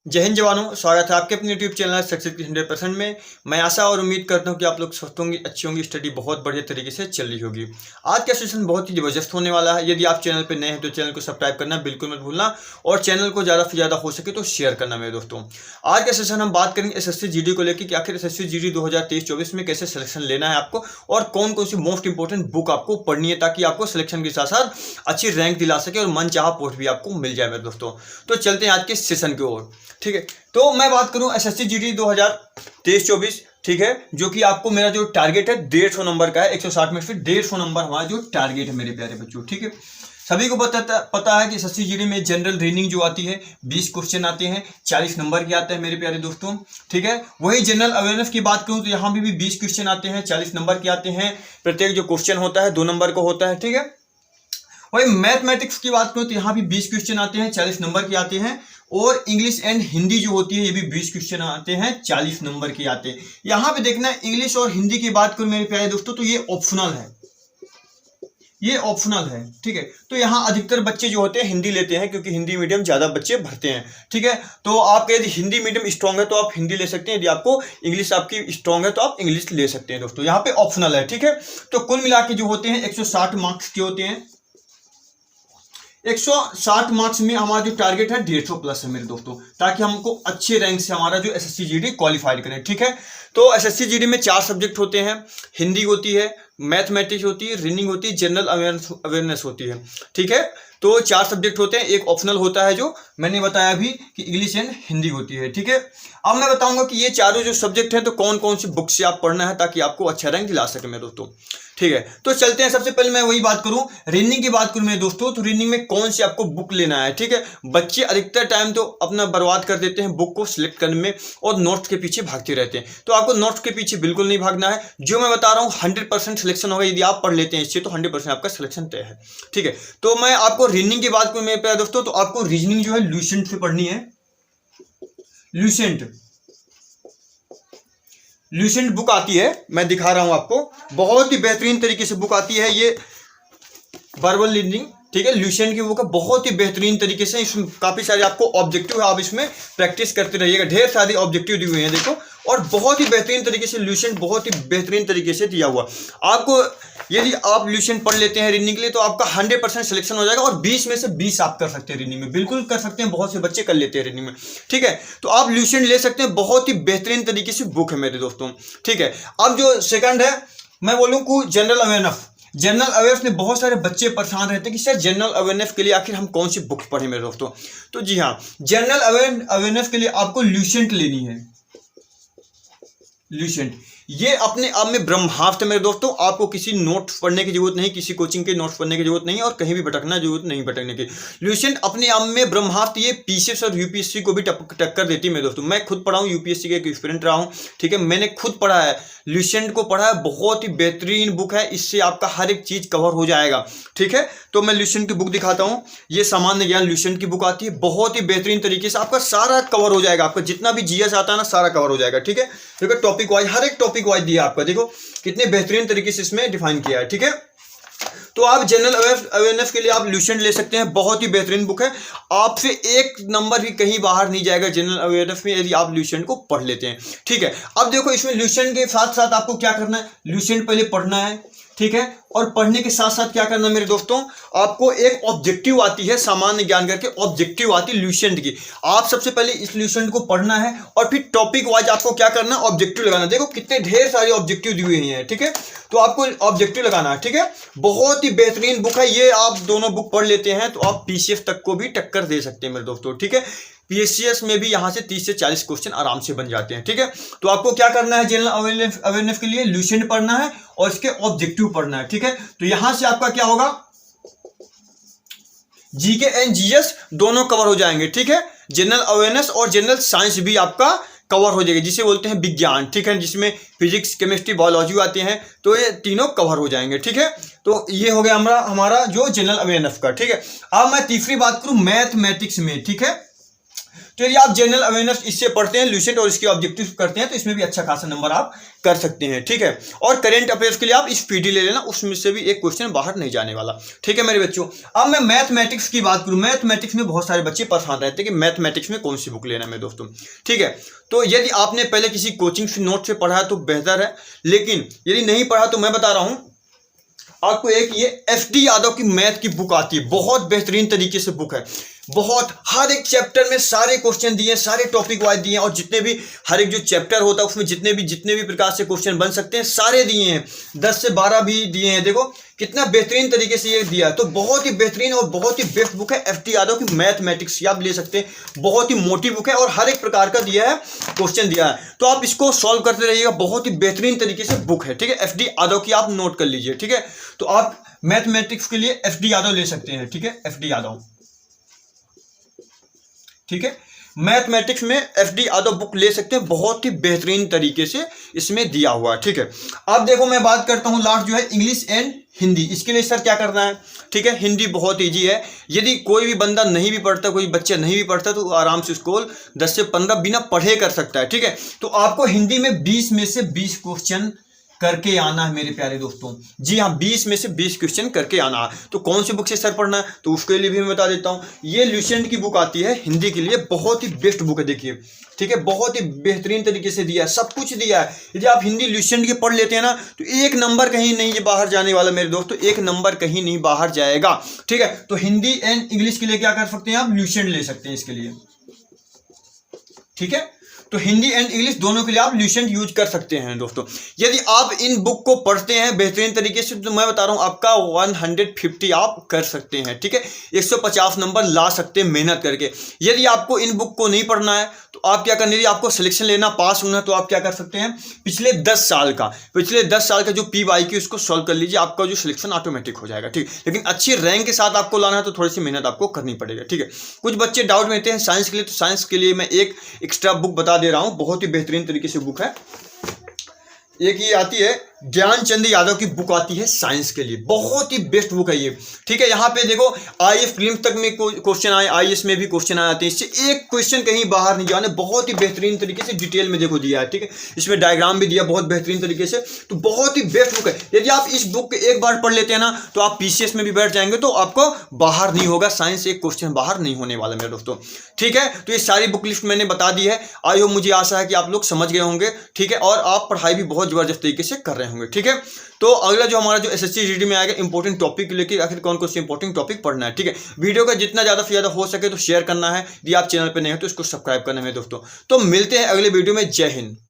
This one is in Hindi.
जय हिंद जवानों, स्वागत है आपके अपने यूट्यूब चैनल सक्सेस की 100% में। मैं आशा और उम्मीद करता हूं कि आप लोग स्वस्थ होंगे, अच्छी होंगी, स्टडी बहुत बढ़िया तरीके से चल रही होगी। आज का सेशन बहुत ही जबरदस्त होने वाला है। यदि आप चैनल पर नए हैं तो चैनल को सब्सक्राइब करना बिल्कुल मत भूलना और चैनल को ज़्यादा से ज़्यादा हो सके तो शेयर करना मेरे दोस्तों। आज का सेशन हम बात करेंगे एसएससी जीडी को लेकर कि आखिर एसएससी जीडी 2023-24 में कैसे सिलेक्शन लेना है आपको और कौन कौन सी मोस्ट इंपॉर्टेंट बुक आपको पढ़नी है ताकि आपको सिलेक्शन के साथ साथ अच्छी रैंक दिला सके और मन चाहा पोस्ट भी आपको मिल जाए मेरे दोस्तों। तो चलते हैं आज के सेशन की ओर। ठीक है, तो मैं बात करूं एसएससी जीडी 2023-24, ठीक है, जो कि आपको मेरा जो टारगेट है 150 नंबर का है। 160 में से 150 नंबर हमारा जो टारगेट है मेरे प्यारे बच्चों। ठीक है, सभी को पता है कि एसएससी जीडी में जनरल रीडिंग जो आती है 20 क्वेश्चन आते हैं, 40 नंबर के आते हैं मेरे प्यारे दोस्तों। ठीक है, वही जनरल अवेयरनेस की बात करूं तो यहाँ भी 20 क्वेश्चन आते हैं, 40 नंबर के आते हैं। प्रत्येक जो क्वेश्चन होता है 2 नंबर का होता है। ठीक है, वही मैथमेटिक्स की बात करूं तो यहाँ भी 20 क्वेश्चन आते हैं, 40 नंबर के आते हैं। और इंग्लिश एंड हिंदी जो होती है ये भी 20 क्वेश्चन आते हैं, 40 नंबर के आते हैं। यहाँ पे देखना है इंग्लिश और हिंदी की बात करूं मेरे प्यारे दोस्तों तो ये ऑप्शनल है, ये ऑप्शनल है। ठीक है, तो यहाँ अधिकतर बच्चे जो होते हैं हिंदी लेते हैं क्योंकि हिंदी मीडियम ज्यादा बच्चे भरते हैं। ठीक है, तो आप यदि हिंदी मीडियम स्ट्रांग है तो आप हिंदी ले सकते हैं, यदि आपको इंग्लिश आपकी स्ट्रांग है तो आप इंग्लिश ले सकते हैं दोस्तों। यहाँ पे ऑप्शनल है। ठीक है, तो कुल मिला के जो होते हैं 160 मार्क्स के होते हैं। 160 मार्क्स में हमारा जो टारगेट है 150 प्लस है मेरे दोस्तों, ताकि हमको अच्छे रैंक से हमारा जो एसएससी जीडी क्वालिफाइड करें। ठीक है, तो एसएससी जीडी में 4 सब्जेक्ट होते हैं। हिंदी होती है, मैथमेटिक्स होती है, रीजनिंग होती है, जनरल अवेयरनेस होती है। ठीक है, तो 4 सब्जेक्ट होते हैं। एक ऑप्शनल होता है जो मैंने बताया अभी कि इंग्लिश एंड हिंदी होती है। ठीक है, अब मैं बताऊंगा कि ये चारों जो सब्जेक्ट हैं तो कौन कौन सी बुक से आप पढ़ना है ताकि आपको अच्छा रैंक दिला सके मेरे दोस्तों। ठीक है, तो चलते हैं। सबसे पहले मैं वही बात करूं, रीजनिंग की बात करूं मेरे दोस्तों तो रीजनिंग में कौन सी आपको बुक लेना है। ठीक है, बच्चे अधिकतर टाइम तो अपना बर्बाद कर देते हैं बुक को सिलेक्ट करने में और नोट्स के पीछे भागते रहते हैं। तो आपको नोट्स के पीछे बिल्कुल नहीं भागना है। जो मैं बता रहा हूँ 100% सिलेक्शन होगा। यदि आप पढ़ लेते हैं इससे तो 100% आपका सिलेक्शन तय है। ठीक है, तो मैं आपको रीजनिंग की बात करूं मेरे प्यारे दोस्तों तो आपको रीजनिंग जो है लुसेंट से पढ़नी है। लुसेंट बुक आती है, मैं दिखा रहा हूं आपको, बहुत ही बेहतरीन तरीके से बुक आती है ये वर्बल रीडिंग। ठीक है, लुसेंट की बुक है, बहुत ही बेहतरीन तरीके से। इसमें काफी सारे आपको ऑब्जेक्टिव है, आप इसमें प्रैक्टिस करते रहिएगा। ढेर सारे ऑब्जेक्टिव दिए हुए हैं देखो, और बहुत ही बेहतरीन तरीके से लुसेंट बहुत ही बेहतरीन तरीके से दिया हुआ आपको। यदि आप लुसेंट पढ़ लेते हैं रीडिंग के लिए तो आपका 100% सिलेक्शन हो जाएगा और 20 में से 20 आप कर सकते हैं रीडिंग में, बिल्कुल कर सकते हैं। बहुत से बच्चे कर लेते हैं रीडिंग में। ठीक है, तो आप लुसेंट ले सकते हैं, बहुत ही बेहतरीन तरीके से बुक है मेरे दोस्तों। ठीक है, अब जो सेकंड है मैं बोलूँ कि जनरल अवेयरनेस। जनरल अवेयरनेस में बहुत सारे बच्चे परेशान रहते हैं कि सर जनरल अवेयरनेस के लिए आखिर हम कौन सी बुक पढ़ें मेरे दोस्तों। तो जी हाँ, जनरल अवेयरनेस के लिए आपको लुसेंट लेनी है। लुसेंट ये अपने आप में ब्रह्मास्त्र मेरे दोस्तों। आपको किसी नोट्स पढ़ने की जरूरत नहीं, किसी कोचिंग के नोट्स पढ़ने की जरूरत नहीं और कहीं भी भटकना जरूरत नहीं भटकने की। लुसेंट अपने आप में ब्रह्मास्त्र, ये पीसीएस और यूपीएससी को भी टक्कर देती है मेरे दोस्तों। मैं खुद पढ़ा हूँ, यूपीएससी के एक एस्पिरेंट रहा हूँ। ठीक है, मैंने खुद पढ़ा है, लुसेंट को पढ़ा है। बहुत ही बेहतरीन बुक है, इससे आपका हर एक चीज कवर हो जाएगा। ठीक है, तो मैं लुसेंट की बुक दिखाता हूँ। ये सामान्य ज्ञान लुसेंट की बुक आती है, बहुत ही बेहतरीन तरीके से आपका सारा कवर हो जाएगा। आपका जितना भी जीएस आता है ना सारा कवर हो जाएगा। ठीक है, देखो टॉपिक वाइज, हर एक टॉपिक वाइज दिया आपका, देखो कितने बेहतरीन तरीके से इसमें डिफाइन किया है। ठीक है, तो आप जनरल अवेयरनेस के लिए आप लुसेंट ले सकते हैं, बहुत ही बेहतरीन बुक है। आपसे 1 नंबर भी कहीं बाहर नहीं जाएगा जनरल अवेयरनेस में यदि आप लुसेंट को पढ़ लेते हैं। ठीक है, अब देखो इसमें लुसेंट के साथ साथ आपको क्या करना है, लुसेंट पहले पढ़ना है। ठीक है, और पढ़ने के साथ साथ क्या करना है मेरे दोस्तों, आपको एक ऑब्जेक्टिव आती है, सामान्य ज्ञान करके ऑब्जेक्टिव आती है लुसेंट की। आप सबसे पहले इस लुसेंट को पढ़ना है और फिर टॉपिक वाइज आपको क्या करना है, ऑब्जेक्टिव लगाना है। देखो कितने ढेर सारे ऑब्जेक्टिव दिए हुए हैं। ठीक है, तो आपको ऑब्जेक्टिव लगाना है। ठीक है, बहुत ही बेहतरीन बुक है ये। आप दोनों बुक पढ़ लेते हैं तो आप पीसीएस तक को भी टक्कर दे सकते हैं मेरे दोस्तों। ठीक है, पीएससीएस में भी यहां से 30 से 40 क्वेश्चन आराम से बन जाते हैं। ठीक है, तो आपको क्या करना है, जनरल अवेयरनेस के लिए लुसेंट पढ़ना है और इसके ऑब्जेक्टिव पढ़ना है। ठीक है, तो यहां से आपका क्या होगा, जीके एंड जीएस दोनों कवर हो जाएंगे। ठीक है, जनरल अवेयरनेस और जनरल साइंस भी आपका कवर हो जाएगा, जिसे बोलते हैं विज्ञान। ठीक है, जिसमें फिजिक्स, केमिस्ट्री, बायोलॉजी आते हैं, तो ये तीनों कवर हो जाएंगे। ठीक है, तो ये हो गया हमारा जो जनरल अवेयरनेस का। ठीक है, अब मैं तीसरी बात करूं मैथमेटिक्स में। ठीक है, तो यदि आप जनरल अवेयरनेस इससे पढ़ते हैं ल्यूसेंट और इसके ऑब्जेक्टिव करते हैं तो इसमें भी अच्छा खासा नंबर आप कर सकते हैं, ठीक है। और करेंट अफेयर्स के लिए आप इस पीडी ले लेना, उसमें से भी एक क्वेश्चन बाहर नहीं जाने वाला, ठीक है मेरे बच्चों। अब मैं मैथमेटिक्स की बात करूं, मैथमेटिक्स में बहुत सारे बच्चे परेशान रहते हैं कि मैथमेटिक्स में कौन सी बुक लेना है मेरे दोस्तों, ठीक है। तो यदि आपने पहले किसी कोचिंग से नोट से पढ़ा है तो बेहतर है, लेकिन यदि नहीं पढ़ा तो मैं बता रहा हूं आपको एक ये एफडी यादव की मैथ की बुक आती है, बहुत बेहतरीन तरीके से बुक है, बहुत हर एक चैप्टर में सारे क्वेश्चन दिए, सारे टॉपिक वाइज दिए, और जितने भी हर एक जो चैप्टर होता है उसमें जितने भी प्रकार से क्वेश्चन बन सकते हैं सारे दिए हैं, 10 से 12 भी दिए हैं। देखो कितना बेहतरीन तरीके से ये दिया है, तो बहुत ही बेहतरीन और बहुत ही बेस्ट बुक है एफडी यादव की मैथमेटिक्स, आप ले सकते हैं, बहुत ही मोटी बुक है और हर एक प्रकार का दिया है, क्वेश्चन दिया है, तो आप इसको सॉल्व करते रहिएगा, बहुत ही बेहतरीन तरीके से बुक है, ठीक है। एफडी यादव की आप नोट कर लीजिए, ठीक है। तो आप मैथमेटिक्स के लिए एफडी यादव ले सकते हैं, ठीक है, एफडी यादव, ठीक है। मैथमेटिक्स में एफडी यादव बुक ले सकते हैं, बहुत ही बेहतरीन तरीके से इसमें दिया हुआ है, ठीक है। अब देखो मैं बात करता हूं लास्ट जो है इंग्लिश एंड हिंदी, इसके लिए सर क्या करना है, ठीक है। हिंदी बहुत ईजी है, यदि कोई भी बंदा नहीं भी पढ़ता, कोई बच्चा नहीं भी पढ़ता तो आराम से उसको 10 से 15 बिना पढ़े कर सकता है, ठीक है। तो आपको हिंदी में 20 में से 20 क्वेश्चन करके आना है मेरे प्यारे दोस्तों, जी हाँ, 20 में से 20 क्वेश्चन करके आना है। तो कौन सी बुक से सर पढ़ना है, तो उसके लिए भी मैं बता देता हूँ, ये ल्यूसेंट की बुक आती है हिंदी के लिए, बहुत ही बेस्ट बुक है, देखिए, ठीक है, बहुत ही बेहतरीन तरीके से दिया है, सब कुछ दिया है। यदि आप हिंदी ल्यूसेंट की पढ़ लेते हैं ना तो एक नंबर कहीं नहीं ये बाहर जाने वाला मेरे दोस्तों, एक नंबर कहीं नहीं बाहर जाएगा, ठीक है। तो हिंदी एंड इंग्लिश के लिए क्या कर सकते हैं आप, ल्यूसेंट ले सकते हैं इसके लिए, ठीक है। तो हिंदी एंड इंग्लिश दोनों के लिए आप ल्यूसेंट यूज कर सकते हैं दोस्तों। यदि आप इन बुक को पढ़ते हैं बेहतरीन तरीके से तो मैं बता रहा हूं आपका 150 आप कर सकते हैं, ठीक है, 150 नंबर ला सकते हैं मेहनत करके। यदि आपको इन बुक को नहीं पढ़ना है तो आप क्या करना है, यदि आपको सिलेक्शन लेना, पास होना, तो आप क्या कर सकते हैं, पिछले 10 साल का जो PYQ उसको सॉल्व कर लीजिए, आपका जो सिलेक्शन ऑटोमेटिक हो जाएगा, ठीक। लेकिन अच्छी रैंक के साथ आपको लाना है तो थोड़ी सी मेहनत आपको करनी पड़ेगी, ठीक है। कुछ बच्चे डाउट में रहते हैं साइंस के लिए, तो साइंस के लिए मैं एक एक्स्ट्रा बुक बता दे रहा हूं, बहुत ही बेहतरीन तरीके से बुक है। एक ये आती है ज्ञानचंद यादव की बुक आती है साइंस के लिए, बहुत ही बेस्ट बुक है ये, ठीक है। यहाँ पे देखो IAS प्रीलिम्स तक में क्वेश्चन आए, IAS में भी क्वेश्चन आ जाते हैं, इससे एक क्वेश्चन कहीं बाहर नहीं जाने, बहुत ही बेहतरीन तरीके से डिटेल में देखो दिया है, ठीक है। इसमें डायग्राम भी दिया बहुत बेहतरीन तरीके से, तो बहुत ही बेस्ट बुक है। यदि आप इस बुक को एक बार पढ़ लेते हैं ना तो आप PCS में भी बैठ जाएंगे, तो आपको बाहर नहीं होगा, साइंस एक क्वेश्चन बाहर नहीं होने वाला मेरे दोस्तों, ठीक है। तो ये सारी बुक लिस्ट मैंने बता दी है, आई होप मुझे आशा है कि आप लोग समझ गए होंगे, ठीक है, और आप पढ़ाई भी बहुत जबरदस्त तरीके से कर रहे होंगे, ठीक है। तो अगला जो हमारा जो SSC GD में आएगा इंपॉर्टेंट टॉपिक लेके, आखिर कौन कौन से इंपॉर्टेंट टॉपिक पढ़ना है, ठीक है। वीडियो का जितना ज़्यादा से ज़्यादा हो सके तो शेयर करना है, यदि आप चैनल पर नए हो तो इसको सब्सक्राइब करना है मेरे दोस्तों। तो मिलते हैं अगले वीडियो में, जय हिंद।